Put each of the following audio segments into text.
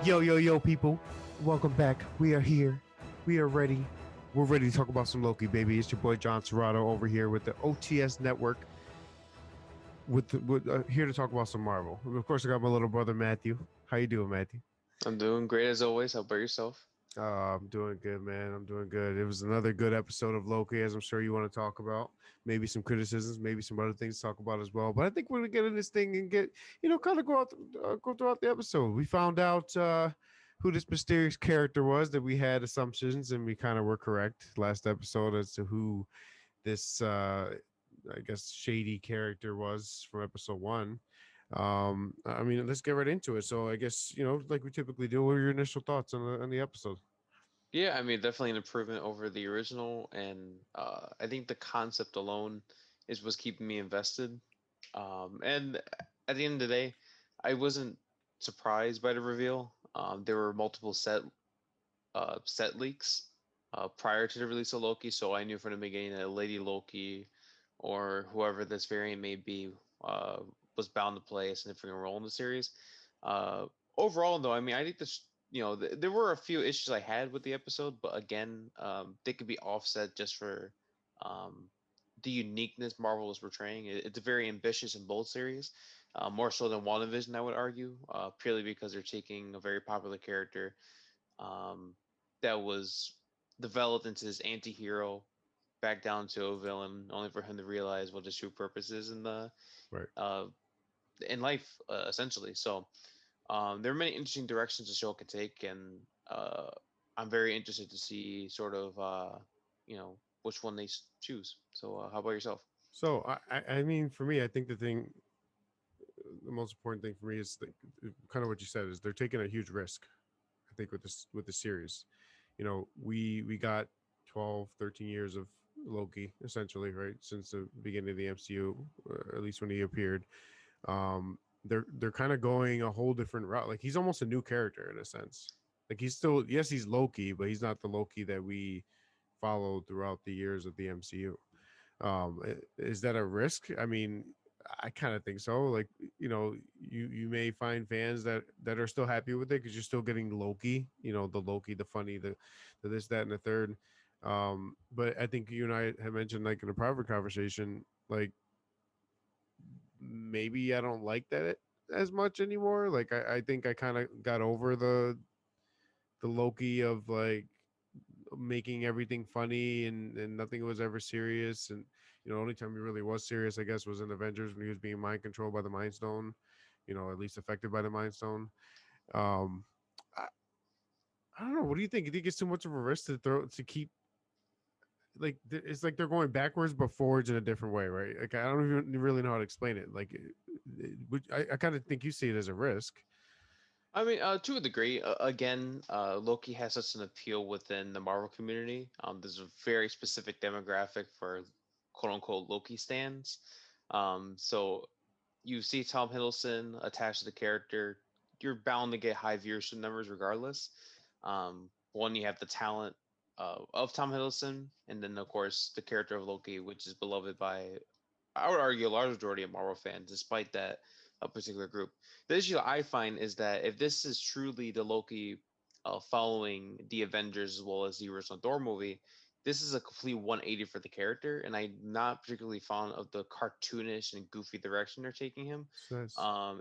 Yo, people. Welcome back. We are here. We are ready. We're ready to talk about some Loki, baby. It's your boy John Serrato over here with the OTS Network. Here to talk about some Marvel. Of course, I got my little brother Matthew. How you doing, Matthew? I'm doing great as always. How about yourself? I'm doing good, man. I'm doing good. It was another good episode of Loki, as I'm sure you want to talk about. Maybe some criticisms, maybe some other things to talk about as well. But I think we're gonna get in this thing and get, kind of go throughout the episode. We found out who this mysterious character was that we had assumptions, and we kind of were correct last episode as to who this, I guess, shady character was from episode one. I mean, let's get right into it. So I guess like we typically do. What are your initial thoughts on the episode? Yeah, I mean, definitely an improvement over the original, and I think the concept alone is what's keeping me invested. And at the end of the day, I wasn't surprised by the reveal. There were multiple set leaks prior to the release of Loki, so I knew from the beginning that Lady Loki or whoever this variant may be was bound to play a significant role in the series. Uh, Overall, though, I mean, I think there were a few issues I had with the episode, but again, they could be offset just for um, the uniqueness Marvel was portraying. It's a very ambitious and bold series, more so than WandaVision, I would argue, purely because they're taking a very popular character um, that was developed into this anti-hero back down to a villain, only for him to realize what his true purpose is Right. uh, in life, essentially. So there are many interesting directions the show could take, and I'm very interested to see sort of which one they choose. So how about yourself? So I mean, for me, I think the most important thing for me is kind of what you said is they're taking a huge risk. I think with the series, we got 12, 13 years of Loki essentially, right, since the beginning of the MCU, or at least when he appeared. They're kind of going a whole different route. Like he's almost a new character in a sense. Like he's still, yes, he's Loki, but he's not the Loki that we followed throughout the years of the MCU. Is that a risk? I mean, I kind of think so. Like, you may find fans that are still happy with it because you're still getting Loki. The Loki, the funny, the this, that, and the third. But I think you and I have mentioned, like in a private conversation, like maybe I don't like that as much anymore. Like I think I kind of got over the Loki of like making everything funny and nothing was ever serious. And the only time he really was serious, I guess, was in Avengers when he was being mind controlled by the Mind Stone. At least affected by the Mind Stone. Um, I, I don't know. What do you think? You think it's too much of a risk to keep like it's like they're going backwards but forwards in a different way, right? Like I don't even really know how to explain it. Like, I kind of think you see it as a risk. I mean, to a degree, again, Loki has such an appeal within the Marvel community. There's a very specific demographic for quote unquote Loki stands. So you see Tom Hiddleston attached to the character, you're bound to get high viewership numbers regardless. One, you have the talent of Tom Hiddleston, and then of course the character of Loki, which is beloved by, I would argue, a large majority of Marvel fans, despite that a particular group. The issue I find is that if this is truly the Loki following the Avengers as well as the original Thor movie, this is a complete 180 for the character, and I'm not particularly fond of the cartoonish and goofy direction they're taking him. Says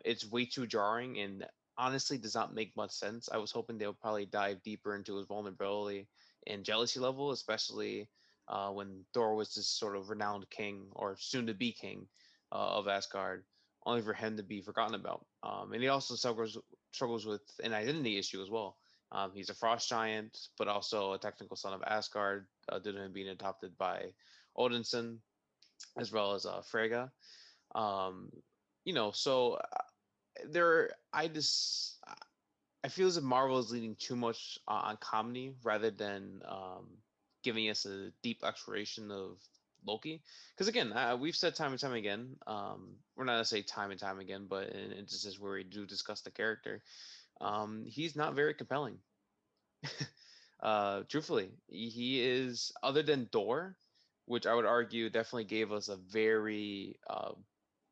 It's way too jarring and honestly does not make much sense. I was hoping they would probably dive deeper into his vulnerability and jealousy level, especially when Thor was this sort of renowned king or soon to be king of Asgard, only for him to be forgotten about. And he also struggles with an identity issue as well. He's a frost giant, but also a technical son of Asgard, due to him being adopted by Odinson as well as Freyja. Um, so there, I feel as if Marvel is leaning too much on comedy rather than giving us a deep exploration of Loki. Because again, we've said time and time again, we're not gonna say time and time again, but in instances where we do discuss the character, he's not very compelling. Truthfully, he is, other than Thor, which I would argue definitely gave us a very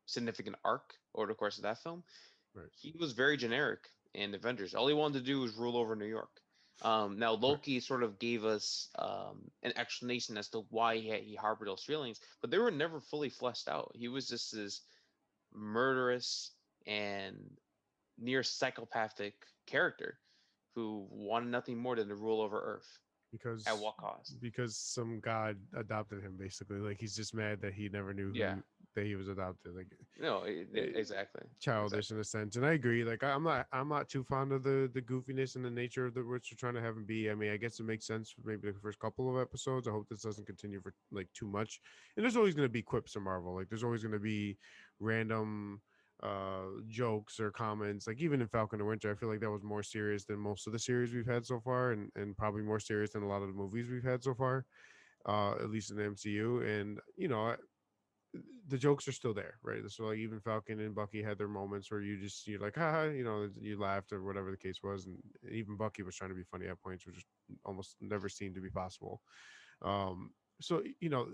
significant arc over the course of that film. right. He was very generic in Avengers. All he wanted to do was rule over New York. Now Right. Loki sort of gave us an explanation as to why he harbored those feelings, but they were never fully fleshed out. He was just this murderous and near psychopathic character who wanted nothing more than to rule over Earth at because what cost? some god adopted him basically. Like he's just mad that he never knew Yeah, that he was adopted. Like no, eh, exactly, childish exactly. in a sense. And I agree. Like I'm not too fond of the goofiness and the nature of the what you're trying to have him be. I mean, I guess it makes sense for maybe the first couple of episodes. I hope this doesn't continue for like too much. And there's always going to be quips in Marvel. Like there's always going to be random jokes or comments. Like even in Falcon and Winter, I feel like that was more serious than most of the series we've had so far, and probably more serious than a lot of the movies we've had so far, at least in the MCU. And the jokes are still there, right? So like even Falcon and Bucky had their moments where you're like, haha, you laughed or whatever the case was, and even Bucky was trying to be funny at points, which is almost never seemed to be possible. Um, so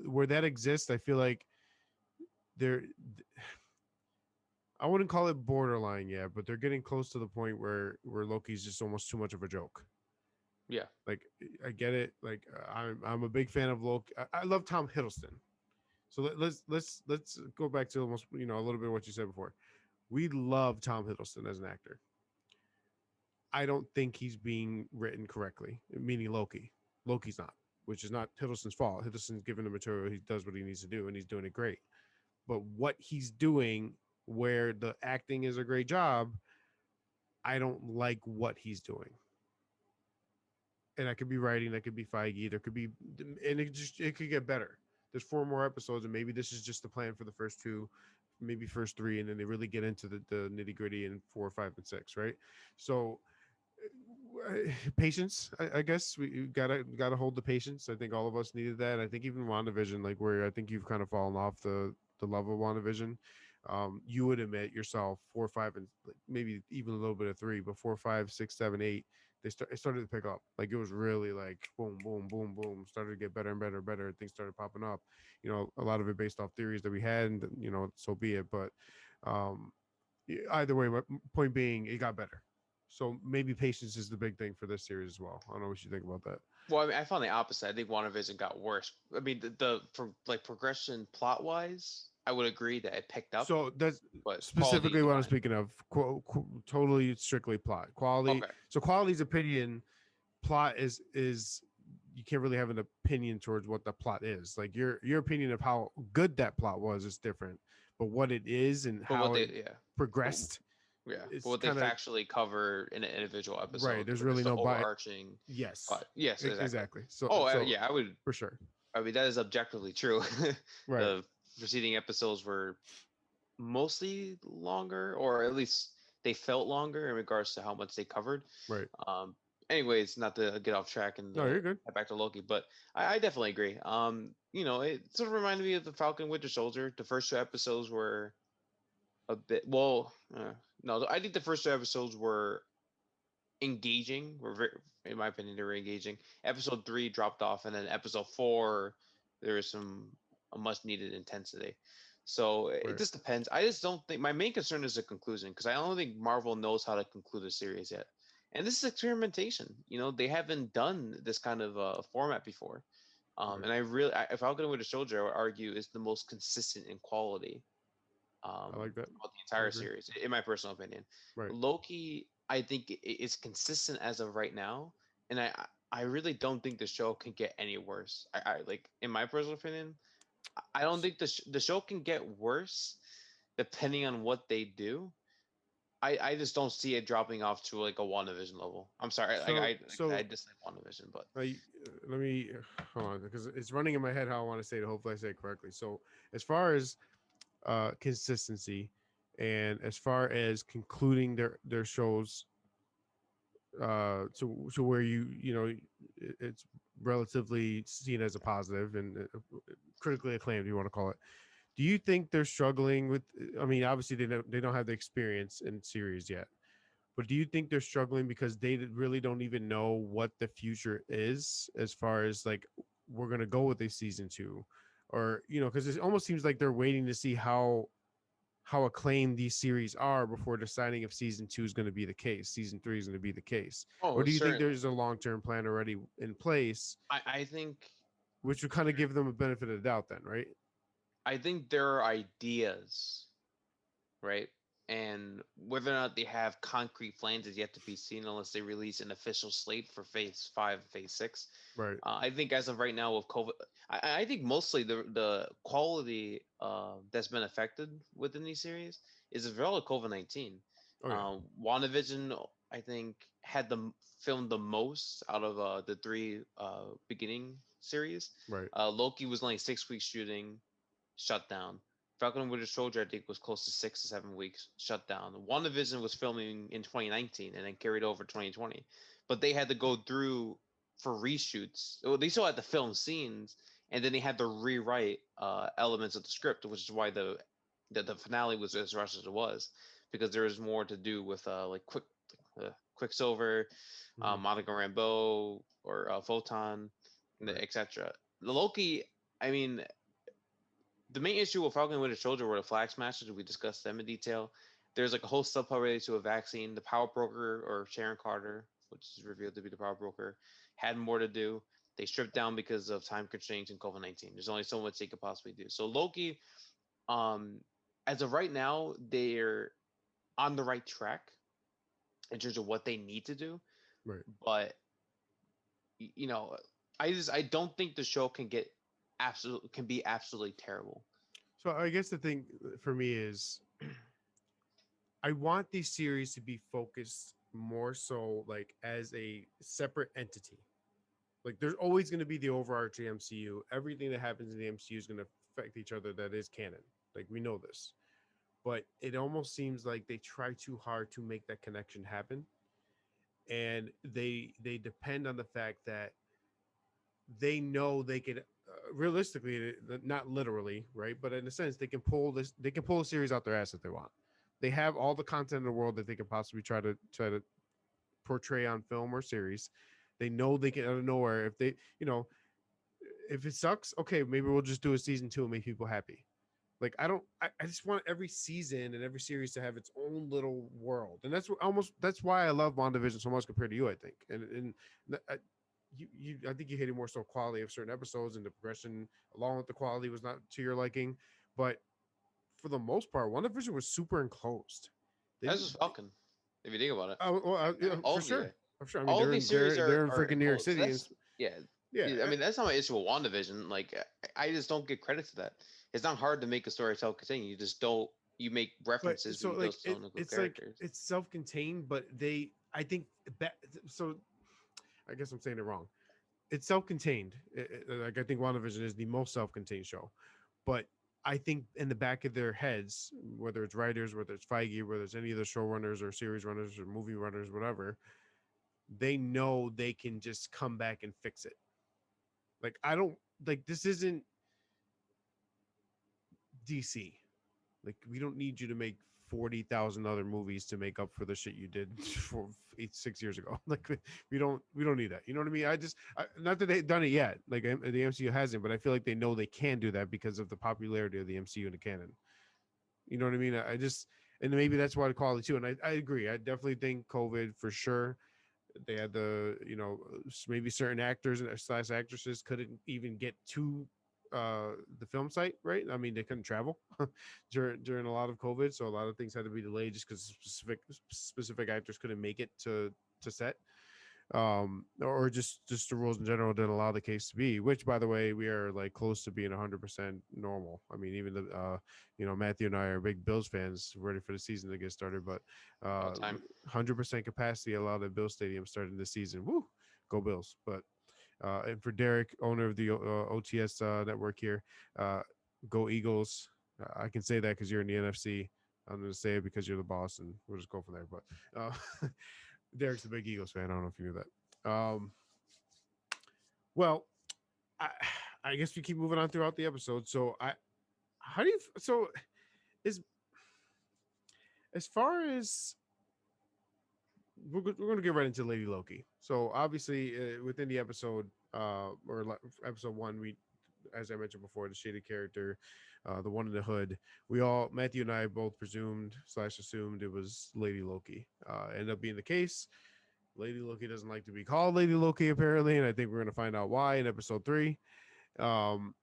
where that exists, I feel like there, I wouldn't call it borderline yet, but they're getting close to the point where Loki's just almost too much of a joke. Yeah. Like I get it. Like I'm a big fan of Loki. I love Tom Hiddleston. So let's go back to almost a little bit of what you said before. We love Tom Hiddleston as an actor. I don't think he's being written correctly, meaning Loki. Loki's not, which is not Hiddleston's fault. Hiddleston's given the material, he does what he needs to do, and he's doing it great. But what he's doing, where the acting is a great job, I don't like what he's doing. And I could be writing, that could be Feige, there could be, and it could get better. There's 4 more episodes, and maybe this is just the plan for the first two, maybe first three, and then they really get into the nitty gritty in 4, 5, and 6, right? So patience, I guess we gotta hold the patience. I think all of us needed that. I think even WandaVision, like where I think you've kind of fallen off the level of WandaVision. You would admit yourself 4, 5, and like maybe even a little bit of 3, but 4, 5, 6, 7, 8, it started to pick up. Like it was really like boom, boom, boom, boom. Started to get better and better and better. Things started popping up. A lot of it based off theories that we had, and so be it. But um, either way, my point being, it got better. So maybe patience is the big thing for this series as well. I don't know what you think about that. Well, I mean, I found the opposite. I think WandaVision got worse. I mean, like progression plot wise, I would agree that it picked up, So that's but quality specifically what I'm declined. speaking of. Totally strictly plot quality. Okay. So quality's opinion. Plot is you can't really have an opinion towards what the plot is. Like your opinion of how good that plot was is different, but what it is and But what how they it yeah. But, progressed yeah. But is what they kind of factually cover in an individual right. episode There's really versus the no buy. overarching Yes, plot. Yes, exactly. exactly. So Oh, so yeah, I would. for sure. I mean, that is objectively true. Right. The preceding episodes were mostly longer, or at least they felt longer in regards to how much they covered. Right. Um, anyways, not to get off track and No, you're good. head back to Loki, but I definitely agree. It sort of reminded me of the Falcon Winter Soldier. The first two episodes were a bit no, I think the first two episodes were engaging. Were very, in my opinion, they were engaging. Episode three dropped off, and then episode four there was some a much needed intensity. So it Right. just depends. I just don't think my main concern is the conclusion because I don't think Marvel knows how to conclude a series yet. And this is experimentation. They haven't done this kind of format before. Right. And if Falcon and Winter Soldier, I would argue, is the most consistent in quality I like that. throughout the I entire agree. series, in my personal opinion. Right. Loki, I think, is consistent as of right now, and I really don't think the show can get any worse. I like, in my personal opinion, I don't think the show can get worse, depending on what they do. I just don't see it dropping off to like a WandaVision level. I'm sorry, So I so dislike WandaVision, but I let me hold on because it's running in my head how I want to say it. Hopefully, I say it correctly. So as far as consistency, and as far as concluding their shows to where it's relatively seen as a positive and critically acclaimed, you want to call it. Do you think they're struggling with? I mean, obviously they don't have the experience in series yet, but do you think they're struggling because they really don't even know what the future is as far as like we're gonna go with a season 2, or because it almost seems like they're waiting to see how acclaimed these series are before deciding if season 2 is going to be the case, season 3 is going to be the case? Or Oh, do you think certainly. there's a long-term plan already in place, I think which would kind of give them a benefit of the doubt then, right? there are ideas, right? And whether or not they have concrete plans is yet to be seen unless they release an official slate for Phase 5 and Phase 6. Right. I think as of right now with COVID, I think mostly the quality that's been affected within these series is as well as COVID-19. Oh yeah. WandaVision, I think, had filmed the most out of the three beginning series. Right. Loki was only 6 weeks shooting, shut down. Falcon and Winter Soldier, I think, was close to 6 to 7 weeks, shut down. WandaVision was filming in 2019 and then carried over 2020. But they had to go through for reshoots. Well, they still had to film scenes, and then they had to rewrite elements of the script, which is why the finale was as rushed as it was, because there was more to do with like Quicksilver, Mm-hmm. Monica Rambeau, or Photon, Right. etc. The Loki, I mean, the main issue with Falcon and Winter Soldier were the flag smashers. We discussed them in detail. There's like a whole subplot related to a vaccine. The power broker, or Sharon Carter, which is revealed to be the power broker, had more to do. They stripped down because of time constraints and COVID-19. There's only so much they could possibly do. So Loki, um, as of right now, they're on the right track in terms of what they need to do. Right. But you know, I don't think the show can be absolutely terrible. So I guess the thing for me is I want these series to be focused more so like as a separate entity. Like there's always going to be the overarching MCU. Everything that happens in the MCU is going to affect each other. That is canon. Like we know this, but it almost seems like they try too hard to make that connection happen, and they depend on the fact that they know they can realistically, not literally, right, but in a sense, they can pull a series out their ass if they want. They have all the content in the world that they could possibly try to portray on film or series. They know they can out of nowhere if they, if it sucks, okay, maybe we'll just do a season 2 and make people happy. Like I just want every season and every series to have its own little world, and that's why I love WandaVision so much compared to you, I think. And I think you hated more so quality of certain episodes, and the progression along with the quality was not to your liking, but for the most part, WandaVision was super enclosed. They That's didn't. just Falcon, if you think about it. Yeah, All for of the sure, for sure. I mean, all of these series they're in are freaking New York enclosed. So City, and that's yeah. yeah, I mean, that's not my issue with WandaVision. Like, I just don't get credit to that. It's not hard to make a story tell continue. You just don't. You make but references, but so you like just don't include it's like characters. it's self-contained, but I think that so I guess I'm saying it wrong. It's self-contained. Like I think WandaVision is the most self-contained show, but I think in the back of their heads, whether it's writers, whether it's Feige, whether it's any of the showrunners or series runners or movie runners, whatever, they know they can just come back and fix it. Like I don't like this isn't DC. Like we don't need you to make 40,000 other movies to make up for the shit you did for 6 years ago. Like we don't need that. You know what I mean? Not that they've done it yet. Like the MCU hasn't, but I feel like they know they can do that because of the popularity of the MCU and the canon. You know what I mean? I just and maybe that's why I call it too. And I agree. I definitely think COVID for sure. They had maybe certain actors and slash actresses couldn't even get to the film site, right? I mean, they couldn't travel during a lot of COVID, so a lot of things had to be delayed just because specific actors couldn't make it to set, or just the rules in general didn't allow the case to be. Which, by the way, we are like close to being 100% normal. I mean, even the Matthew and I are big Bills fans, ready for the season to get started, but About time. 100% capacity allowed at Bill Stadium starting this season. Woo, go Bills! But and for Derek, owner of the OTS network here, go Eagles. I can say that because you're in the NFC. I'm going to say it because you're the boss, and we'll just go from there. But Derek's a big Eagles fan. I don't know if you knew that. Well, I, I guess we keep moving on throughout the episode. So how do you, so is, as far as, we're going to get right into Lady Loki. So obviously within the episode, episode 1, we, as I mentioned before, the shaded character the one in the hood. We all, Matthew and I, both presumed slash assumed it was Lady Loki. Ended up being the case. Lady Loki doesn't like to be called Lady Loki apparently, and I think we're gonna find out why in episode 3. Um,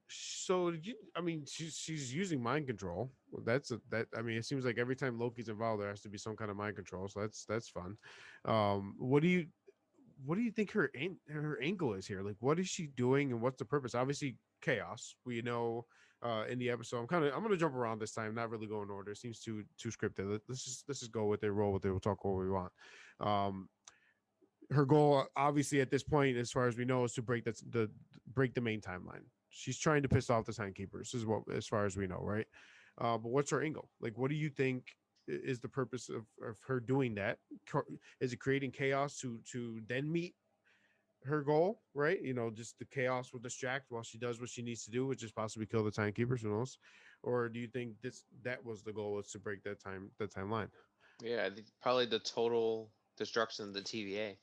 so did you, I mean, she's using mind control. Well, that. I mean, it seems like every time Loki's involved, there has to be some kind of mind control. So that's fun. What do you think her angle is here? Like, what is she doing, and what's the purpose? Obviously, chaos. We know in the episode. I'm gonna jump around this time, not really go in order. It seems too scripted. Let's just go with it, roll with it. We'll talk what we want. Um, her goal, obviously, at this point, as far as we know, is to break the main timeline. She's trying to piss off the timekeepers, is what, as far as we know, right? But what's her angle? Like, what do you think is the purpose of her doing that? Is it creating chaos to then meet her goal, right? Just the chaos will distract while she does what she needs to do, which is possibly kill the timekeepers, who knows? Or do you think that was the goal, was to break that timeline? Yeah, I think probably the total destruction of the TVA,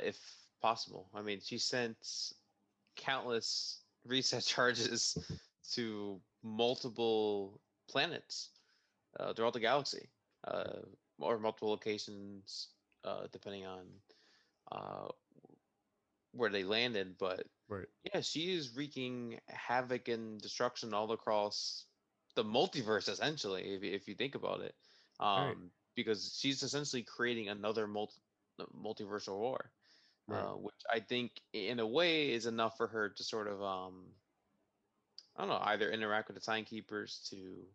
if possible. I mean, she sent countless reset charges to multiple planets throughout the galaxy, uh, or multiple locations, depending on uh, where they landed. But Right. yeah, she is wreaking havoc and destruction all across the multiverse, essentially, if you think about it, Right. because she's essentially creating another multiversal war, Right. which I think, in a way, is enough for her to sort of, I don't know, either interact with the timekeepers to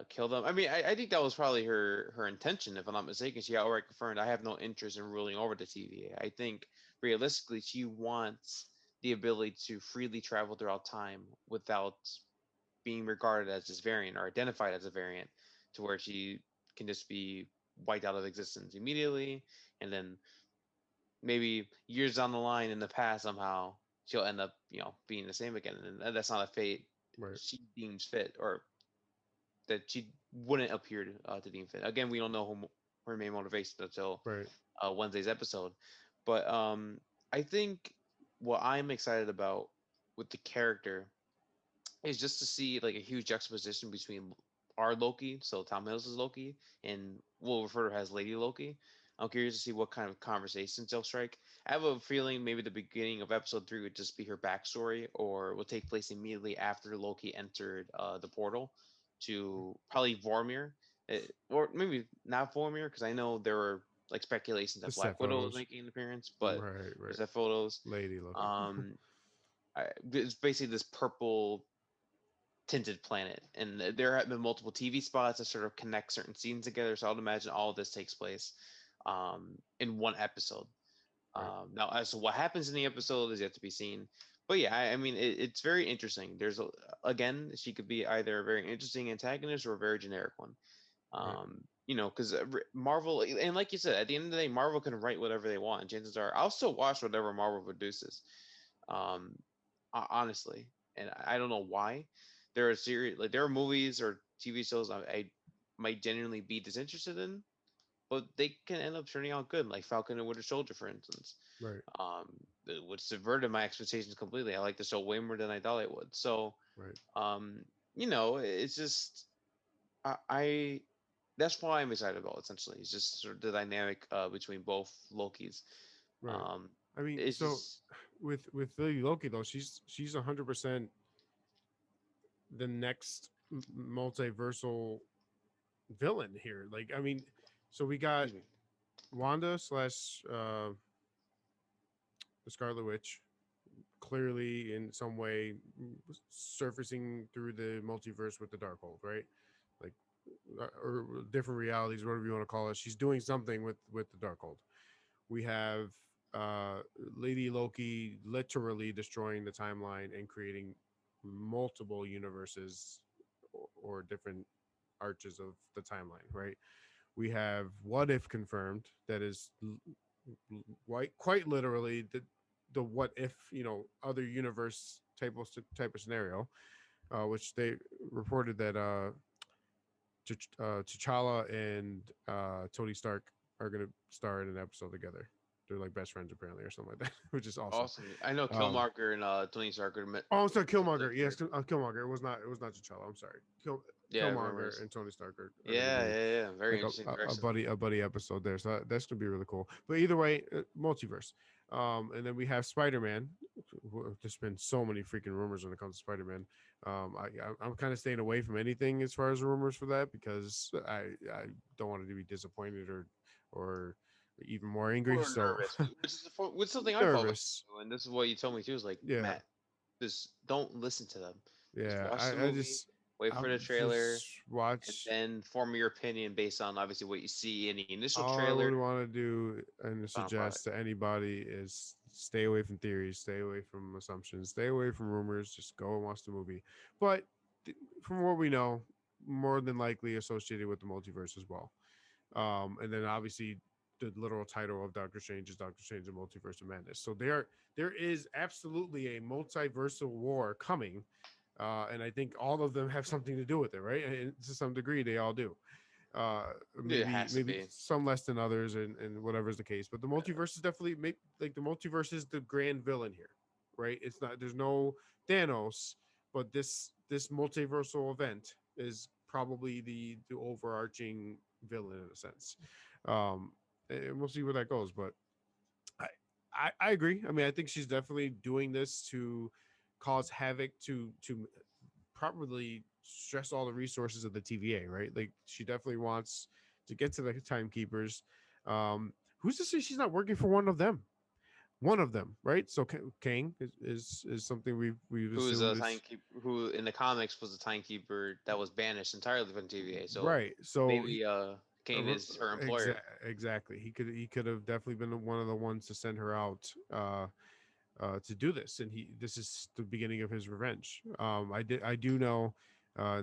kill them. I mean, I think that was probably her intention, if I'm not mistaken. She outright confirmed, "I have no interest in ruling over the TVA." I think realistically, she wants the ability to freely travel throughout time without being regarded as this variant or identified as a variant, to where she can just be wiped out of existence immediately, and then maybe years down the line in the past somehow she'll end up, being the same again, and that's not a fate Right. she deems fit, or that she wouldn't appear to deem fit. Again, we don't know her main motivation until Right. Wednesday's episode, but I think what I'm excited about with the character is just to see like a huge juxtaposition between our Loki, so Tom Hiddleston's Loki, and we'll refer to her as Lady Loki. I'm curious to see what kind of conversations they'll strike. I have a feeling maybe the beginning of episode 3 would just be her backstory, or will take place immediately after Loki entered the portal to probably Vormir, or maybe not Vormir, because I know there were like speculations The that set Black Widow was photos. making an appearance, but Right. Right. there's that photos. Lady Loki. Um, it's basically this purple tinted planet, and there have been multiple TV spots that sort of connect certain scenes together. So I'd imagine all of this takes place in one episode. Right. Now, as to what happens in the episode is yet to be seen. But yeah, I mean, it's very interesting. Again, she could be either a very interesting antagonist or a very generic one. Right. Because Marvel, and like you said, at the end of the day, Marvel can write whatever they want. And chances are, I'll still watch whatever Marvel produces. Um, honestly, and I don't know why. There are series, like there are movies or TV shows I might genuinely be disinterested in, but they can end up turning out good, like Falcon and Winter Soldier, for instance, Right. um, which subverted my expectations completely. I like the show way more than I thought I would. So, Right. um, it's just I that's why I'm excited about. Essentially, it's just sort of the dynamic between both Lokis. Right. Um, I mean, it's so just with Lady Loki though, she's 100% the next multiversal villain here. Like, I mean, so we got excuse me. Wanda slash the Scarlet Witch, clearly in some way surfacing through the multiverse with the Darkhold, right? Like, or different realities, whatever you want to call it. She's doing something with the Darkhold. We have uh Lady Loki literally destroying the timeline and creating multiple universes, or different arches of the timeline, right? We have What If confirmed, that is quite literally the what if, other universe type of scenario, which they reported that T'Challa and Tony Stark are going to star in an episode together. they're like best friends apparently or something like that, which is awesome. Awesome. I know Um, Killmonger and Tony Stark are oh, I'm sorry, something Killmonger. Yes, weird. Killmonger. It was not T'Challa. I'm sorry. Yeah, Killmonger rumors. and Tony Stark are going to Yeah, be yeah, yeah. Very like interesting a direction. buddy episode there. So that's gonna be really cool. But either way, multiverse. And then we have Spider Man. There's been so many freaking rumors when it comes to Spider Man. I'm kind of staying away from anything as far as rumors for that because I don't want to be disappointed or even more angry. Or So nervous, which is something I fall victim nervous. to, and this is what you told me too. Is like, Yeah, Matt, just don't listen to them. Just yeah. watch the I movie, just wait for I'm the trailer, just and watch. then form your opinion based on obviously what you see in the initial All I trailer, would want to do and final product. suggest to anybody is stay away from theories, stay away from assumptions, stay away from rumors. Just go and watch the movie. But from what we know, more than likely associated with the multiverse as well. And then obviously the literal title of Doctor Strange is Doctor Strange: The Multiverse of Madness. So there is absolutely a multiversal war coming, and I think all of them have something to do with it, right? And to some degree, they all do. uh It maybe has to maybe be. some less than others, and whatever's the case, but the multiverse is definitely like the multiverse is the grand villain here, right? It's not, there's no Thanos, but this multiversal event is probably the overarching villain in a sense. um and we'll see where that goes, but I, I agree. I mean, I think she's definitely doing this to cause havoc, to properly stress all the resources of the TVA, right? Like she definitely wants to get to the timekeepers. Who's to say she's not working for one of them? One of them, right? So Kang is something we've Who is assumed a is timekeeper? Who in the comics was a timekeeper that was banished entirely from TVA. So right. So maybe Kane is her employer. exactly. He could have definitely been one of the ones to send her out to do this, and this is the beginning of his revenge. I do know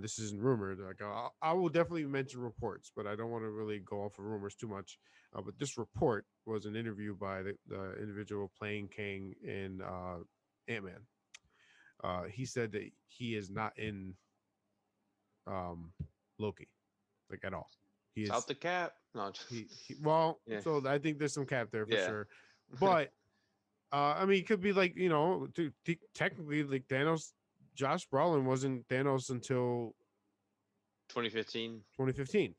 this isn't rumored. Like I will definitely mention reports, but I don't want to really go off of rumors too much. But this report was an interview by the individual playing Kang in Ant Man. He said that he is not in um, Loki, like at all. He South is the cap. No, well. yeah, So I think there's some cap there for yeah. sure, but I mean, it could be like, technically, like Thanos, Josh Brolin wasn't Thanos until 2015. 2015.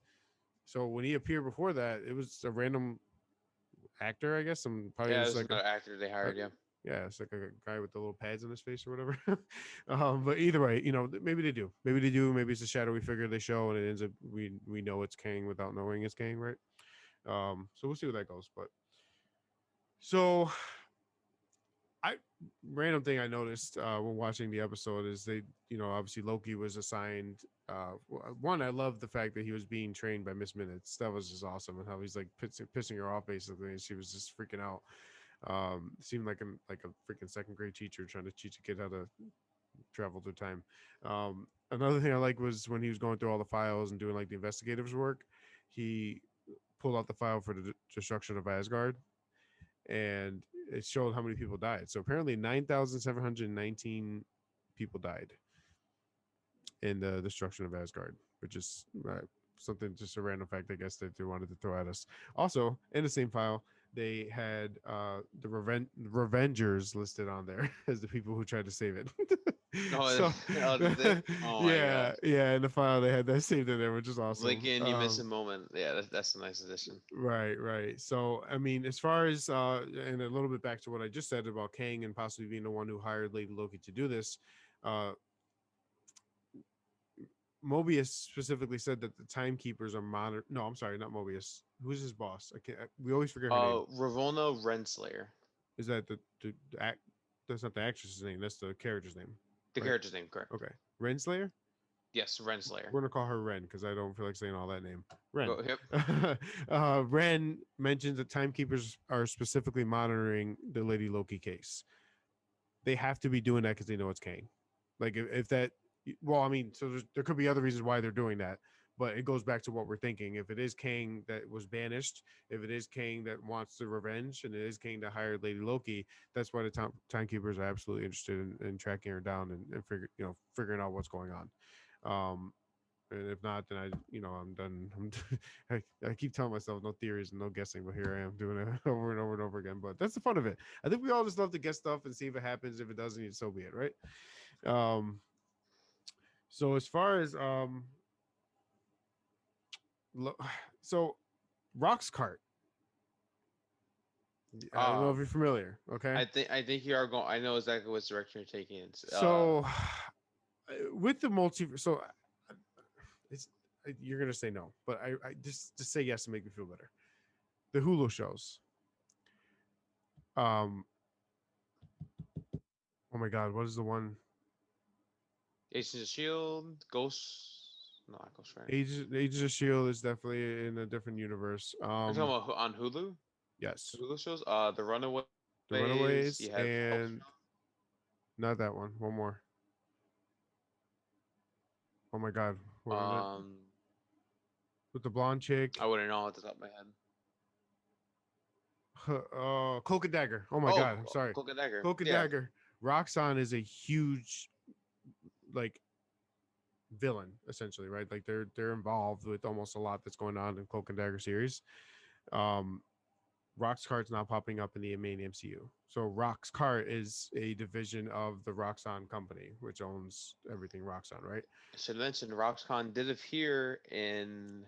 So when he appeared before that, it was a random actor, I guess. Some probably Yeah, just there's like another actor they a hired. Yeah. yeah, it's like a guy with the little pads on his face or whatever. But either way, maybe they do. Maybe they do. Maybe it's a shadowy figure they show, and it ends up we know it's Kang without knowing it's Kang, right? So we'll see where that goes. But so I random thing I noticed when watching the episode is they, obviously Loki was assigned. One, I love the fact that he was being trained by Miss Minutes. That was just awesome, and how he's like pissing her off basically, and she was just freaking out. Seemed like a freaking second grade teacher trying to teach a kid how to travel through time. Another thing I like was when he was going through all the files and doing like the investigatives work. He pulled out the file for the destruction of Asgard, and it showed how many people died. So apparently 9,719 people died in the destruction of Asgard, which is something, just a random fact, I guess, that they wanted to throw at us. Also, in the same file, they had the Revengers listed on there as the people who tried to save it. Oh, So, oh, did they? Oh my yeah, gosh. yeah, in the file they had that saved in there, which is awesome. Lincoln, you miss a moment. Yeah, that's a nice addition. Right, right. So, I mean, as far as and a little bit back to what I just said about Kang and possibly being the one who hired Lady Loki to do this, uh, Mobius specifically said that the timekeepers are monitor. No, I'm sorry, not Mobius. Who's his boss? I can't. We always forget her name. Ravonna Renslayer, Is that the act? That's not the actress's name. That's the character's name, the right? character's name, correct? Okay, Renslayer. Yes, Renslayer. We're gonna call her Ren because I don't feel like saying all that name. Ren. Go, yep. Ren mentions that timekeepers are specifically monitoring the Lady Loki case. They have to be doing that because they know it's Kang. Like if that, well, I mean, so there could be other reasons why they're doing that, but it goes back to what we're thinking. If it is Kang that was banished, if it is Kang that wants the revenge, and it is Kang that hired Lady Loki, that's why the timekeepers are absolutely interested in tracking her down and figuring out what's going on. Um, And if not, then I'm done. I keep telling myself no theories and no guessing, but here I am doing it over and over and over again. But that's the fun of it. I think we all just love to guess stuff and see if it happens. If it doesn't, so be it, right? Um, so as far as lo- so Rock's cart. I don't know if Um, you're familiar. Okay, I think you are going. I know exactly what direction you're taking. It's so with the multiverse, so it's you're gonna say no, but I just say yes to make me feel better. The Hulu shows. Um, oh my God, what is the one? Agents of Shield, Ghost. No, not Ghost Rider. Agents of Shield is definitely in a different universe. You're talking about on Hulu. The Yes, Hulu shows. The Runaways. the You have Runaways and not that one. One more. Oh my God, what was it? um. With the blonde I chick. wouldn't know at the top of my head. Cloak and Dagger. Oh my Oh, God, I'm sorry. Cloak and Dagger. Cloak and Yeah. Dagger. Roxxon is a huge like villain essentially, right? Like they're involved with almost a lot that's going on in Cloak and Dagger series. Um, Rock's Cart's not popping up in the main MCU. So Rock's Cart is a division of the Roxxon company, which owns everything Roxxon, right? I should have mentioned Roxconn did appear in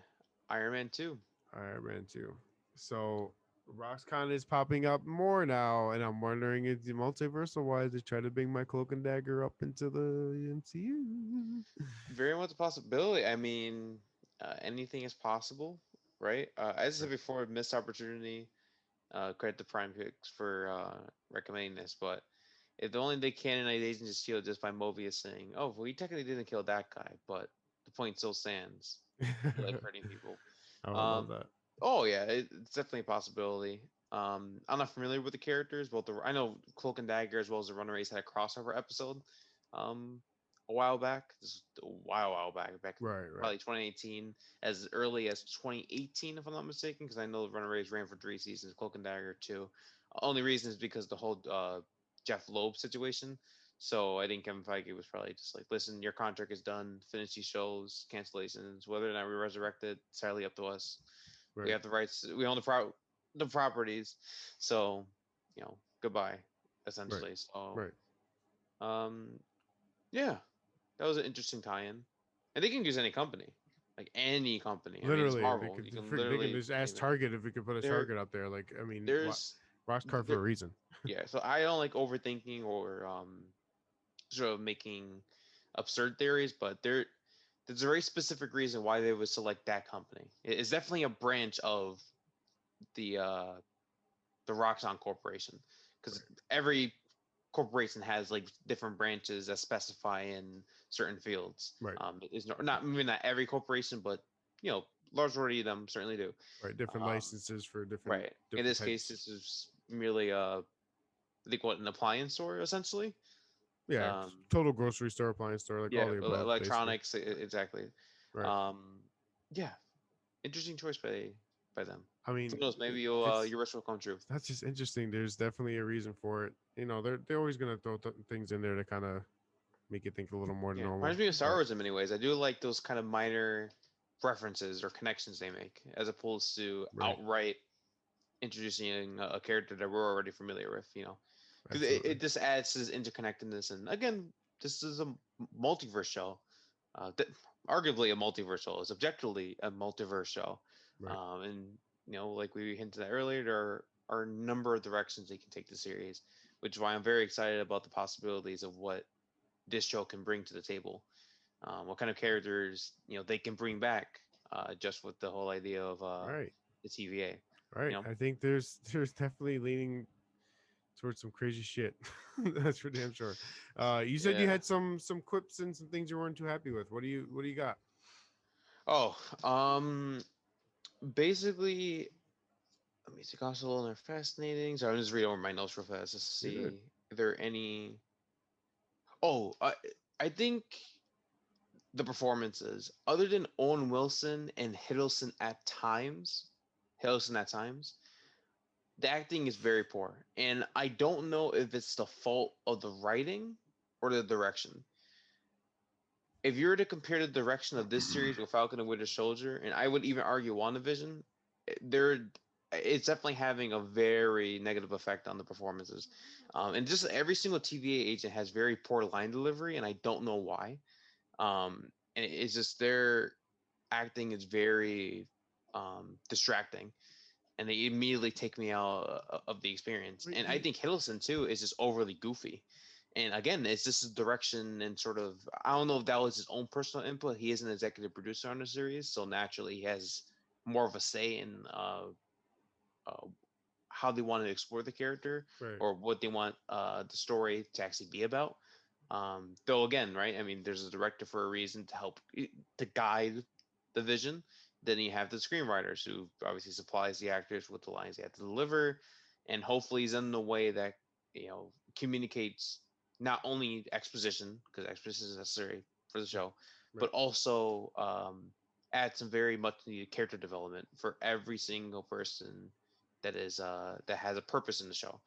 Iron Man 2. Iron Man 2. So Roxxon is popping up more now, and I'm wondering if the multiversal wise they try to bring my Cloak and Dagger up into the MCU. Very much a possibility. I mean, anything is possible, right? As I said Right. before, missed opportunity. Credit to Prime Picks for recommending this, but if only they canonize Agents of Shield just by Mobius saying, "Oh, we technically didn't kill that guy, but the point still stands." You like hurting people. I would love Um, that. oh yeah, it's definitely a possibility. I'm not familiar with the characters, but I know Cloak and Dagger as well as the Runaways had a crossover episode, um, a while back. This is a while back Right, right, probably 2018, as early as 2018, if I'm not mistaken, because I know the Runaways ran for 3 seasons, Cloak and Dagger 2. Only reason is because the whole Jeff Loeb situation. So I think Kevin Feige was probably just like, listen, your contract is done. Finish these shows, cancellations. Whether or not we resurrect it, it's entirely up to us. We right, have the rights. We own the properties. So, goodbye, right, essentially. So, right. um, yeah, that was an interesting tie-in. And they can use any company, like any company. I mean, it's Literally, Marvel. You can they can literally just ask name it. Target if we could put a There, Target up there. Like, I mean, what there's, Rock's Cart for there, a reason. yeah. So I don't like overthinking or sort of making absurd theories, but there's a very specific reason why they would select that company. It's definitely a branch of the uh the Roxxon Corporation, because every corporation has like different branches that specify in certain fields. Right, Is not maybe not every corporation, but you know, large majority of them certainly do. right. Different Um, licenses for right. In different this case, types. this is merely I think what an appliance store essentially. Yeah, Um, total grocery store, appliance store, like all yeah, the above, basically. electronics exactly. Right. Um, yeah, interesting choice by them. I Who mean, knows? Maybe it's your wish will come true. that's just interesting. There's definitely a reason for it. They're always gonna throw things in there to kind of make it think a little more Yeah, normal. reminds me of Star But Wars in many ways. I do like those kind of minor references or connections they make, as opposed to right, outright introducing a character that we're already familiar with. Because absolutely. it just adds to this interconnectedness. And again, this is a multiverse show, arguably a multiverse show. It's objectively a multiverse show, Right. and like we hinted at earlier, there are a number of directions they can take the series, which is why I'm very excited about the possibilities of what this show can bring to the table. What kind of characters they can bring back, just with the whole idea of Right. the TVA. You Right. know, I think there's definitely leaning towards some crazy shit. That's for damn sure. You said you yeah. had some quips and some things you weren't too happy with. What do you got? Oh, basically, music also a little fascinating. So I'm just reading over my notes real fast just to You're good. see if there are any. Oh, I think the performances, other than Owen Wilson and Hiddleston at times, the acting is very poor, and I don't know if it's the fault of the writing or the direction. if you were to compare the direction of this series with Falcon and Winter Soldier, and I would even argue WandaVision, there it's definitely having a very negative effect on the performances. And just every single TVA agent has very poor line delivery, and I don't know why. And it's just their acting is very distracting, and they immediately take me out of the experience. But And I think Hiddleston too is just overly goofy. And again, it's just his direction and sort of I don't know if that was his own personal input. He is an executive producer on the series, so naturally he has more of a say in uh, how they want to explore the character right. or what they want the story to actually be about. Though again, right? I mean, there's a director for a reason to help to guide the vision. Then you have the screenwriters who obviously supplies the actors with the lines they have to deliver, and hopefully is in the way that communicates not only exposition because exposition is necessary for the show, Right. but also add some very much needed character development for every single person that is that has a purpose in the show.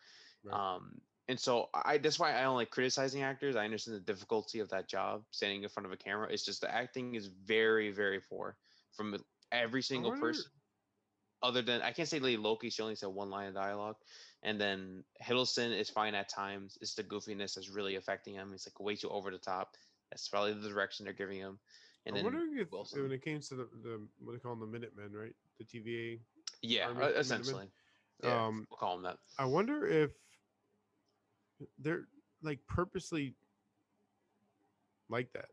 Right. Um, and so I that's why I don't like criticizing actors. I understand the difficulty of that job, standing in front of a camera. It's just the acting is very, very poor from every I single wonder. person. Other than I can't say Lady Loki, she only said one line of dialogue, and then Hiddleston is fine at times. It's the goofiness that's really affecting him. He's like way too over the top. That's probably the direction they're giving him. And I'm then wondering if when Wilson, it came to the what they call them, the Minutemen, right? The TVA yeah, army, the Minutemen. essentially, yeah, Um, we'll call him that. I wonder if they're like purposely like that.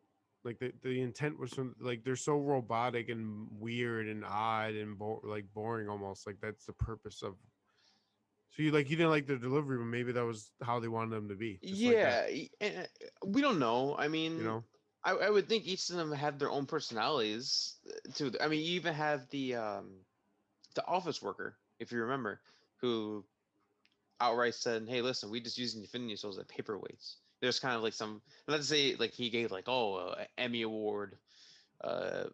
Like the intent was from like they're so robotic and weird and odd and like boring almost. Like that's the purpose of. So you didn't like the delivery, but maybe that was how they wanted them to be, just like that. Yeah, we don't know. I You mean, know? I would think each of them have their own personalities too. I mean, you even have the office worker, if you remember, who outright said, "Hey, listen, we just use Infinity Stones as paperweights." There's kind of like some, not to say like he gave like Emmy award uh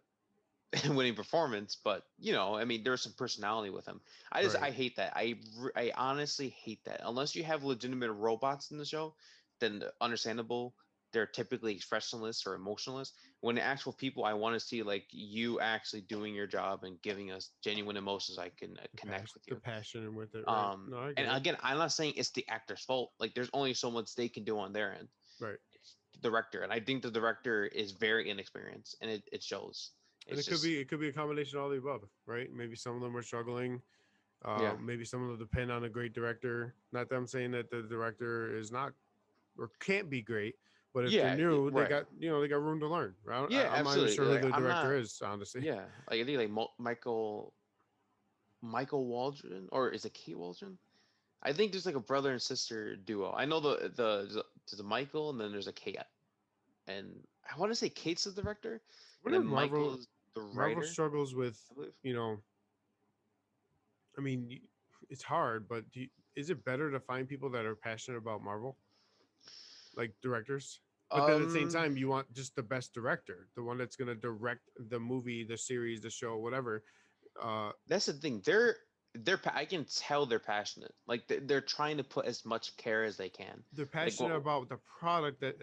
winning performance, but I mean, there's some personality with him. I Right. hate that. I honestly hate that. Unless you have legitimate robots in the show, then understandable. They're typically expressionless or emotionless. When the actual people, I want to see like you actually doing your job and giving us genuine emotions. I can connect with The you. passion with it, right? No, I And get it. again, I'm not saying it's the actor's fault. Like, there's only so much they can do on their end. Right. It's the director, and I think the director is very inexperienced, and it shows. And It's just it could be a combination of all the above, right? Maybe some of them are struggling. yeah. Maybe some of them depend on a great director. Not that I'm saying that the director is not or can't be great, but if they're Yeah, new, right. they got room to learn. Yeah, I'm not even absolutely. sure who Like the I'm director not. is, honestly. Yeah, like I think like Michael Waldron, or is it Kate Waldron? I think there's like a brother and sister duo. I know there's a Michael and then there's a Kate, and I want to say Kate's the director, I and wonder then if Michael's the Marvel writer, struggles with, I believe. you know, I mean, it's hard, but is it better to find people that are passionate about Marvel, like directors? But then at the same Um, time, you want just the best director, the one that's going to direct the movie, the series, the show, whatever. Uh, that's the thing. I can tell they're passionate. Like they're trying to put as much care as they can. they're Like passionate what? about the product that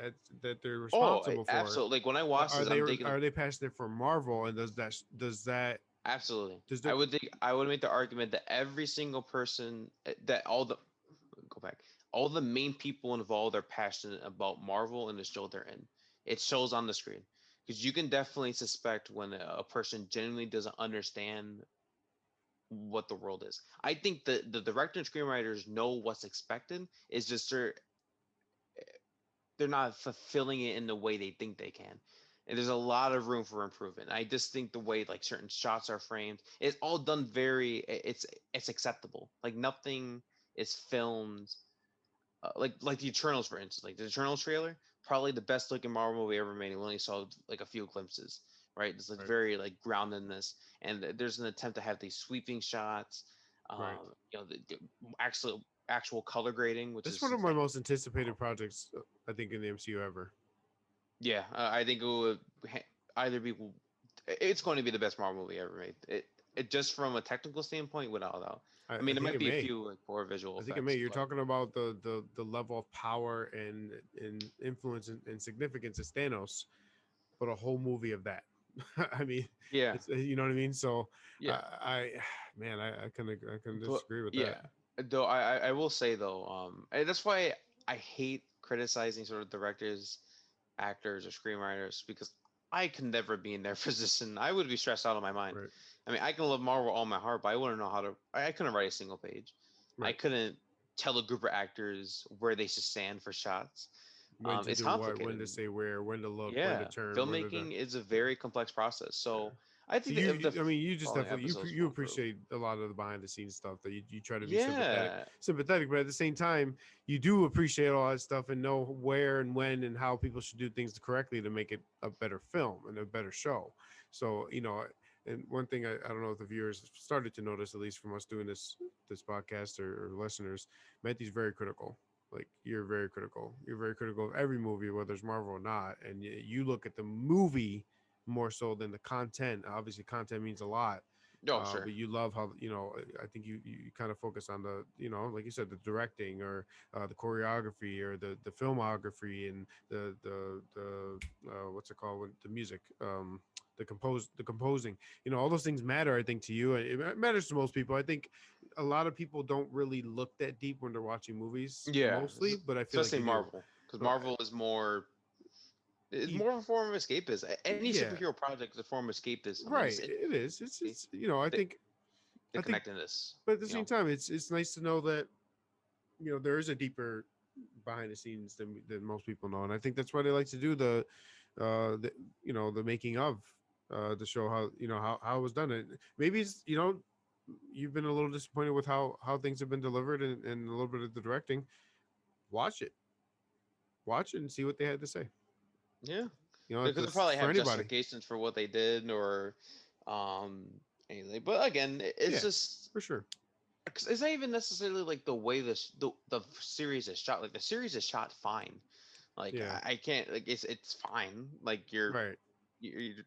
they're Oh, responsible for. absolutely. Like when I watch this, I'm thinking Are they passionate for Marvel? And absolutely. does I the would think I would make the argument that every single person that all the go back, all the main people involved are passionate about Marvel and the show they're in. It shows on the screen because you can definitely suspect when a person genuinely doesn't understand what the world is. I think the director and screenwriters know what's expected. It's just they're not fulfilling it in the way they think they can. And there's a lot of room for improvement. I just think the way like certain shots are framed, it's all done very it's acceptable. Like nothing is filmed like the Eternals, for instance. Like the Eternals trailer, probably the best looking Marvel movie ever made. We only saw like a few glimpses, right? It's like right, very like groundedness, and there's an attempt to have these sweeping shots. right? The actual color grading, which That's is one of my something. most anticipated projects, I think, in the MCU ever. Yeah, I think it would either be. It's going to be the best Marvel movie ever made. It just from a technical standpoint, without a doubt. I I mean, there think might it be a may. few like poor visual I think it may. effects, You're but talking about the level of power and influence and significance of Thanos. but a whole movie of that. I mean, Yeah, it's you know what I mean. So yeah, I man, I can but disagree with yeah. that. Though I will say though, and that's why I hate criticizing sort of directors, actors, or screenwriters because I can never be in their position. I would be stressed out of my mind. Right, I mean, I can love Marvel all my heart, but I wouldn't know how to. I couldn't write a single page. I right. couldn't tell a group of actors where they should stand for shots. When to It's do what, when complicated. to say where, when to look, when to Yeah, turn, when to filmmaking is a very complex process. yeah. So I So think that if the I mean, you just following definitely episodes you will improve. appreciate a lot of the behind the scenes stuff that you try to be Yeah. sympathetic, but at the same time, you do appreciate all that stuff and know where and when and how people should do things correctly to make it a better film and a better show. So and one thing I don't know if the viewers have started to notice, at least from us doing this podcast or listeners, Matthew's very critical. Like you're very critical. You're very critical of every movie, whether it's Marvel or not, and you look at the movie more so than the content. Obviously, content means a lot, Oh, sure. but you love how I think you kind of focus on the like you said, the directing or the choreography or the filmography and the what's it called, the music. The composing, all those things matter. I think to you, it matters to most people. I think a lot of people don't really look that deep when they're watching movies, Yeah, mostly, but I feel like especially you do. Marvel, because But Marvel is more. It's e- more of a form of escapism. Any yeah, superhero project is a form of escapism, and right. It is. It's the, the I think, connectedness. but at the You same know. time, it's nice to know that there is a deeper behind the scenes than most people know, and I think that's why they like to do the the making of to show how how it was done. And maybe it's you've been a little disappointed with how things have been delivered and a little bit of the directing. Watch it, watch it, and see what they had to say. Yeah, If because they it's probably for have anybody. justifications for what they did, or um, anything. But again, it's Yeah, just for sure. 'cause it's not even necessarily like the way the series is shot. Like the series is shot fine. Like Yeah, I can't like it's fine. Like right. you're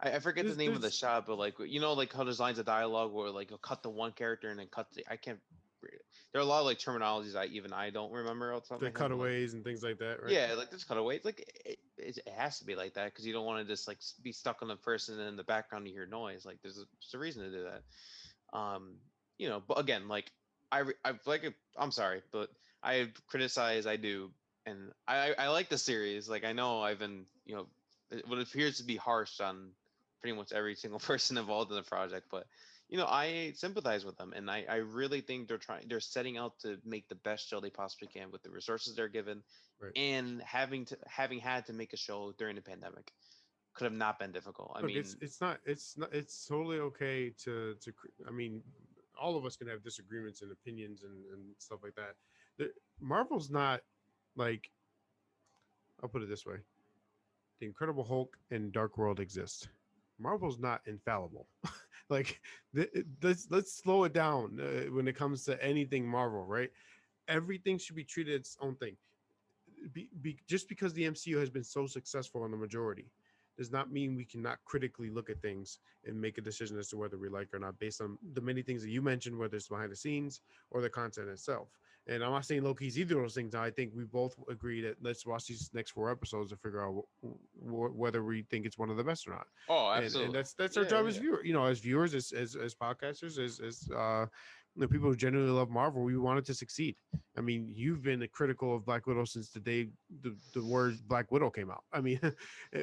I forget the name of the There's shot, but like like how there's lines of dialogue where like you'll cut the one character and then cut the I can't read it. There are a lot of like terminologies I don't remember off the top of the my head, but like cutaways and things like that, right? yeah, like there's cutaways. Like it has to be like that because you don't want to just like be stuck on the person and in the background you hear noise. Like there's a reason to do that. Um, but again, like I'm sorry, but I criticize I do, and I like the series. Like I know I've been what appears to be harsh on pretty much every single person involved in the project, but I sympathize with them, and I really think they're setting out to make the best show they possibly can with the resources they're given, Right. and having had to make a show during the pandemic could have not been difficult. I Look, mean, it's totally okay I mean, all of us can have disagreements and opinions and stuff like that. Marvel's not like, I'll put it this way: the Incredible Hulk and Dark World exist. Marvel's not infallible. Like, let's slow it down when it comes to anything Marvel, right? Everything should be treated its own thing. Just because the MCU has been so successful in the majority does not mean we cannot critically look at things and make a decision as to whether we like or not based on the many things that you mentioned, whether it's behind the scenes or the content itself. And I'm not saying Loki's either of those things. I think we both agree that let's watch these next 4 episodes to figure out whether we think it's one of the best or not. oh, And absolutely, that's our yeah, job yeah, as as viewers, as podcasters, as the people who genuinely love Marvel. We want it to succeed. I mean, you've been critical of Black Widow since the day the word Black Widow came out. I mean,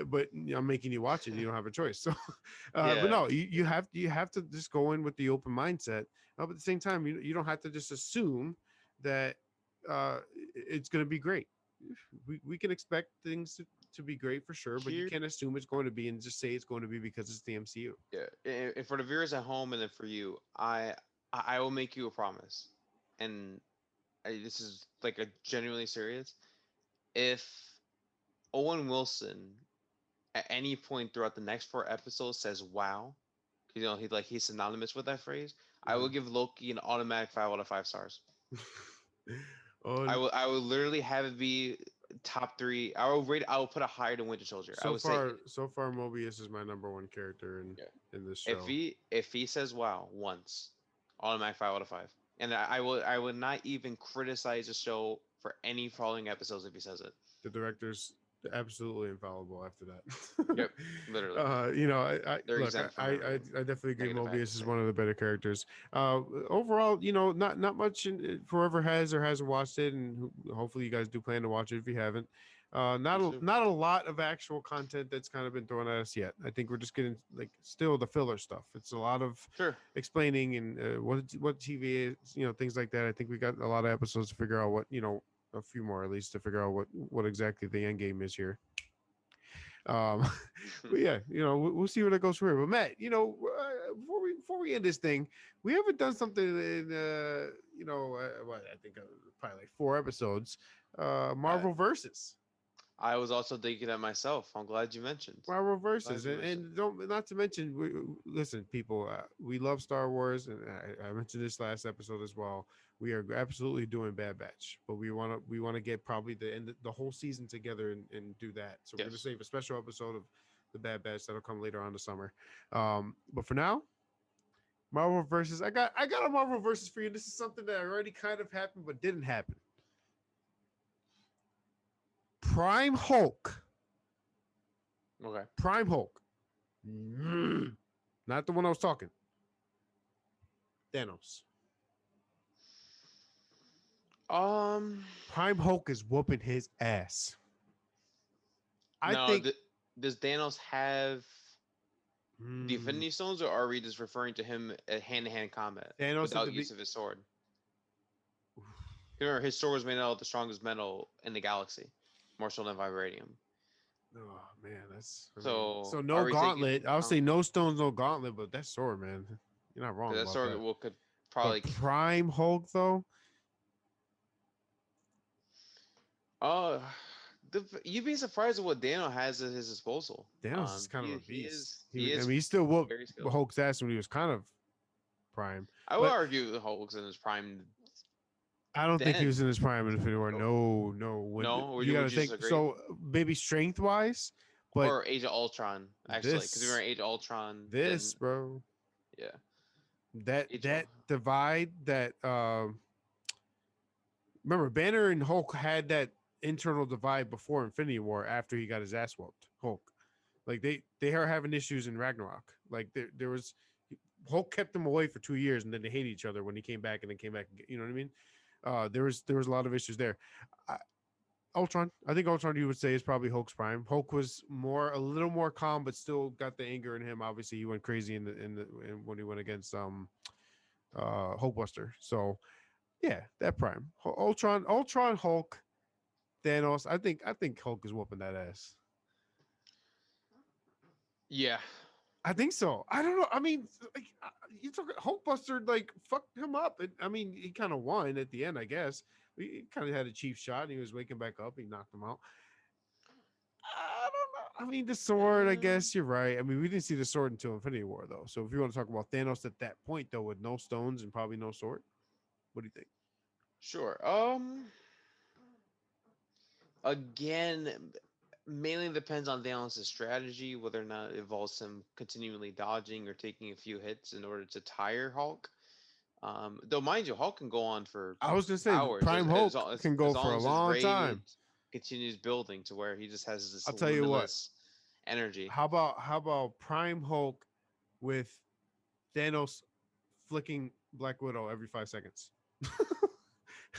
but I'm making you watch it. You don't have a choice. So, but yeah. no, you have to just go in with the open mindset. But at the same time, you don't have to just assume that it's going to be great. We can expect things to be great for sure, but you Here, can't assume it's going to be and just say it's going to be because it's the MCU. yeah, and for the viewers at home, and then for you, I will make you a promise, and this is like a genuinely serious. If Owen Wilson at any point throughout the next 4 episodes says "Wow," he's synonymous with that phrase, I will Mhm. give Loki an automatic 5 out of 5 stars. On I will literally have it be top three. I will put it higher than Winter Soldier. I would say so far, Mobius is my number one character yeah. in this If show. he says wow once, automatic 5 out of 5. And I would not even criticize the show for any following episodes if he says it. The directors. absolutely infallible after that. Yep, literally, You know, they're look, exempt from everything. I definitely agree. Negative, I have to Mobius is say. one of the better characters. Overall, you know, not much. Whoever has or hasn't watched it, and hopefully you guys do plan to watch it if you haven't. Me too. Not a lot of actual content that's kind of been thrown at us yet. I think we're just getting like still the filler stuff. It's a lot of Sure. explaining and what TV is, you know, things like that. I think we got a lot of episodes to figure out what, you know, a few more at least to figure out what exactly the end game is here. Um, but yeah, you know, we'll see where that goes from here. But Matt, you know, before we end this thing, we haven't done something in you know, what I think probably like 4 episodes. I Marvel versus. I was also thinking that myself. I'm glad you mentioned. Marvel Glad versus, you mentioned. and don't not to mention, listen, people, we love Star Wars, and I mentioned this last episode as well. We are absolutely doing Bad Batch, but we want to get probably the whole season together and do that. So we're gonna Yes. save a special episode of the Bad Batch that'll come later on the summer. But for now, Marvel versus, I got a Marvel versus for you. This is something that already kind of happened but didn't happen. Prime Hulk, Okay. Prime Hulk, not the one I was talking. Thanos. Um. Prime Hulk is whooping his ass. I Now, think does Thanos have the mm, Infinity Stones, or are we just referring to him at hand-to-hand combat Thanos at the without use of his sword? Remember, his sword was made out of the strongest metal in the galaxy, more so than vibranium. oh man, that's I mean, so So, no are we taking into gauntlet. I'll say account no stones, no gauntlet, but that sword, man, you're not wrong that about sword that. will could But probably Prime Hulk though, uh you'd be surprised at what Daniel has at his disposal. Thanos is kind of a He beast. is he I is mean, he still whooped very skilled. Hulk's ass when he was kind of prime, I would but argue the Hulk's in his prime I don't think he was then. in his prime in Infinity War. Oh, No, no. When no, you got would to you think, disagree? so maybe strength wise, but Or Age of Ultron, actually, because we were this, in Age of Ultron, then this, bro, yeah, Age of that divide that remember Banner and Hulk had that internal divide before Infinity War after he got his ass whooped. Hulk, like they are having issues in Ragnarok. Like there was Hulk kept them away for 2 years and then they hated each other when he came back and then came back. You know what I mean? There was a lot of issues there. I, Ultron, I think Ultron you would say is probably Hulk's prime. Hulk was a little more calm, but still got the anger in him. Obviously, he went crazy when he went against Hulkbuster. So yeah, that prime. Ultron, Hulk, Thanos. I think Hulk is whooping that ass. yeah, I think so. I don't know. I mean, like you talk Hulkbuster, like fucked him up. I mean, he kind of won at the end, I guess. He kind of had a cheap shot, and he was waking back up. He knocked him out. I don't know. I mean, the sword. I uh, guess you're right. I mean, we didn't see the sword until Infinity War, though. So if you want to talk about Thanos at that point, though, with no stones and probably no sword, what do you think? sure. Again, mainly depends on Thanos' strategy, whether or not it involves him continually dodging or taking a few hits in order to tire Hulk. Though, mind you, Hulk can go on for I was gonna say hours Prime Hulk can go as for long a as his long time. radiant continues building to where he just has this I'll tell you what. limitless energy. How about Prime Hulk with Thanos flicking Black Widow every 5 seconds?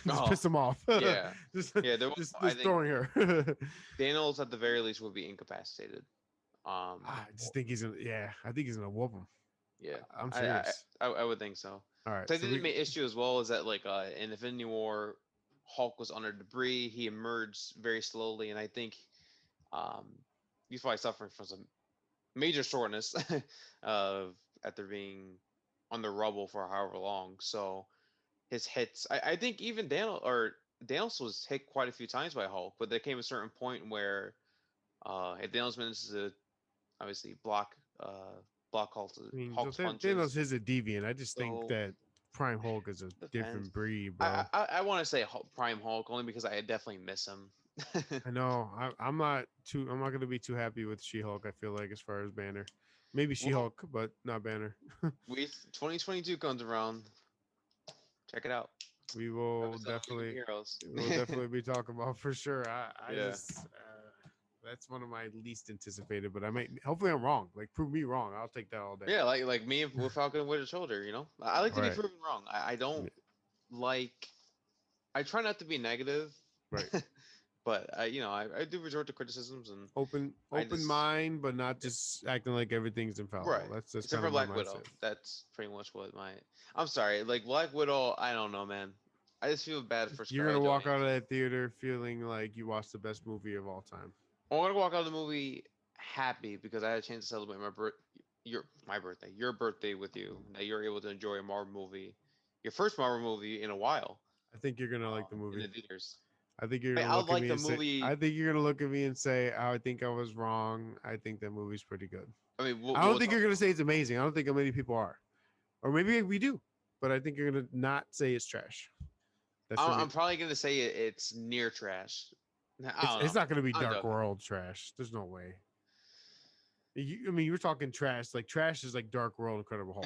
Just Oh, piss him off. yeah, just yeah. I just think throwing her. Thanos at the very least will be incapacitated. I just think he's gonna. Yeah, I think he's gonna whoop him. Yeah, I'm serious. I would think so. All right, So I so think the we. main issue as well is that like in Infinity War, Hulk was under debris. He emerged very slowly, and I think um, he's probably suffering from some major soreness of after being on the rubble for however long. So his hits, I think even Daniels was hit quite a few times by Hulk, but there came a certain point where if Daniels manages to obviously block I mean, Hulk's Thanos punches. is a deviant. I just think So that Prime Hulk is a depends. different breed, bro. I want to say Prime Hulk only because I definitely miss him. I know. I'm not too. I'm not gonna be too happy with She Hulk. I feel like as far as Banner, maybe She Well, Hulk, but not Banner. we 2022 comes around. Check it out. we will Episode of League of definitely Heroes. we'll definitely be talking about for sure. I Yeah. just That's one of my least anticipated, but I might. Hopefully, I'm wrong. Like, prove me wrong. I'll take that all day. Yeah, like me with Falcon and Winter Soldier. I like to be Right. proven wrong. I don't like. I try not to be negative, Right. but I do resort to criticisms, and I Open just mind, but not just acting like everything's infallible. right. That's Except kind for of my Black Widow, mindset. that's pretty much what my. I'm sorry, like Black Widow. I don't know, man. I just feel bad for You're Scarlett gonna walk out of Johansson. that theater feeling like you watched the best movie of all time. I'm gonna walk out of the movie happy because I had a chance to celebrate my birthday, your birthday with you. That you're able to enjoy a Marvel movie, your first Marvel movie in a while, I think you're gonna like the in movie. the theaters. I think you're I, gonna I look at like me the and say. I movie. think you're gonna look at me and say, "I think I was wrong. I think that movie's pretty good." I mean, I don't we'll think talk you're gonna about say it. it's amazing. I don't think many people are, or maybe we do, but I think you're gonna not say it's trash. That's for me. I'm probably gonna say it's near trash. I don't It's know. not gonna be I'm Dark joking. World trash. There's no way. I mean, you're talking trash. Like trash is like Dark World, Incredible Hulk.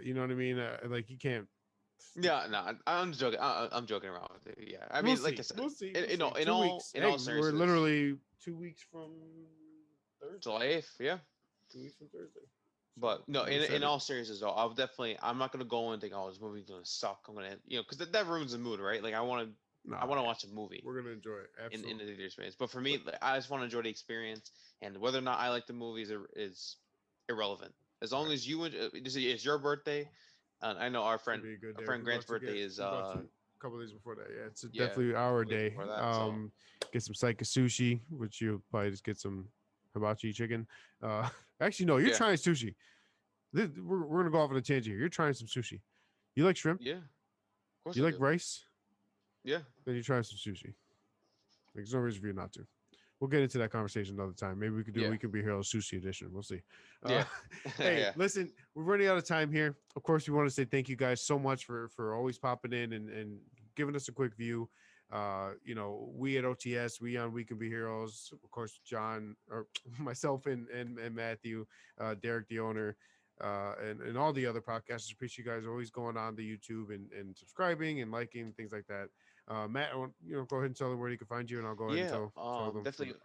You know what I mean? Like you can't. Yeah, no, I'm joking. I'm joking around with it. Yeah, I We'll mean, like I see. said, We'll see. We'll see. in 2 weeks. in Hey, all we're seriousness, literally 2 weeks from Thursday. July 8th, yeah. 2 weeks from Thursday. So But no, I'm in excited. all seriousness though, I'm not gonna go and think, oh, this movie's gonna suck. I'm gonna, because that ruins the mood, right? Like I Nah, want to yeah. watch a movie We're gonna enjoy it. in the Absolutely. theater experience. But for But me, like, I just want to enjoy the experience, and whether or not I like the movies is irrelevant. As long right. as it's your birthday, and I know It's gonna be a good our day. friend Grant's birthday is We about to a couple days before that. Yeah, it's yeah, definitely a our couple days day. before that. So Get some Psycho sushi, which you'll probably just get some hibachi chicken. Uh, actually, no, you're yeah, trying sushi. We're gonna go off on a tangent here. You're trying some sushi. You like shrimp? yeah, of course You I like do. rice? Yeah, Then you're trying some sushi. Like, there's no reason for you not to. We'll get into that conversation another time. Maybe we could do a yeah, We Can Be Heroes sushi edition. We'll see. Uh, yeah, hey, yeah, listen, we're running out of time here. Of course, we want to say thank you guys so much for always popping in and giving us a quick view. We at OTS, we on We Can Be Heroes. Of course, John or myself and Matthew, Derek, the owner. And all the other podcasters. Appreciate you guys always going on the YouTube and subscribing and liking things like that. Matt, go ahead and tell them where you can find you, and I'll go ahead and yeah. tell them for. Definitely.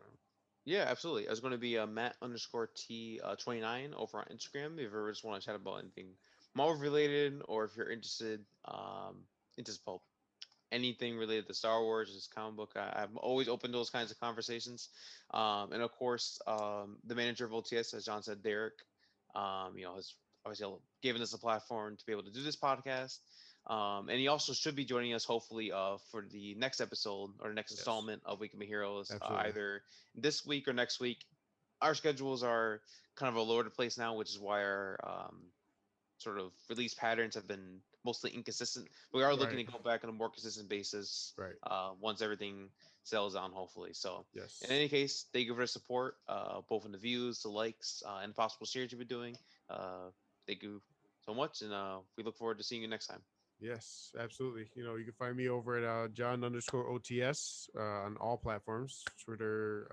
Yeah, absolutely. I was going to be Matt underscore T 29 over on Instagram. If you ever just want to chat about anything Marvel related, or if you're interested, into pulp, anything related to Star Wars, just comic book, I'm always open to those kinds of conversations. And of course, the manager of OTS, as John said, Derek, has obviously given us a platform to be able to do this podcast. And he also should be joining us hopefully for the next episode or the next Yes, installment of We Can Be Heroes, absolutely. either this week or next week. Our schedules are kind of all over the place now, which is why our sort of release patterns have been mostly inconsistent. We are looking Right, to go back on a more consistent basis right. once everything settles down, hopefully. So, in Yes, any case, thank you for the support, both in the views, the likes, and possible shares you've been doing. Thank you so much, and we look forward to seeing you next time. yes, absolutely. You can find me over at John underscore OTS on all platforms: Twitter,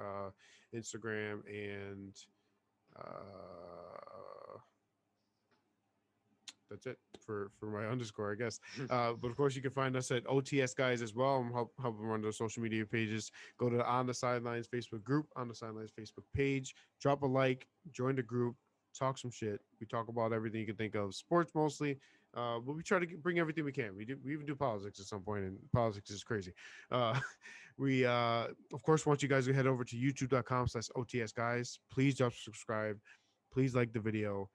Instagram, and that's it for my underscore, I guess. But of course, you can find us at OTS guys as well. I'm helping run those social media pages. Go to On the Sidelines Facebook group, On the Sidelines Facebook page. Drop a like, join the group, talk some shit. We talk about everything you can think of, sports mostly. But we try to bring everything we can. We even do politics at some point, and politics is crazy. Uh, we of course want you guys to head over to youtube.com/OTS guys. Please drop subscribe. Please like the video.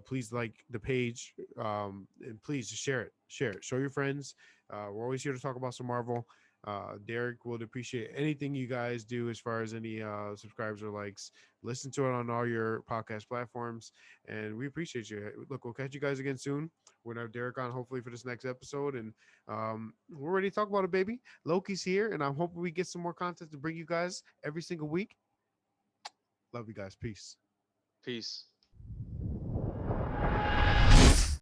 Please like the page, and please just share it. Share it. Show your friends. We're always here to talk about some Marvel. Derek would appreciate anything you guys do as far as any subscribes or likes. Listen to it on all your podcast platforms, and we appreciate you. Look, we'll catch you guys again soon. We're gonna have Derek on hopefully for this next episode, and we're ready to talk about it, baby. Loki's here, and I'm hoping we get some more content to bring you guys every single week. Love you guys. Peace. Peace.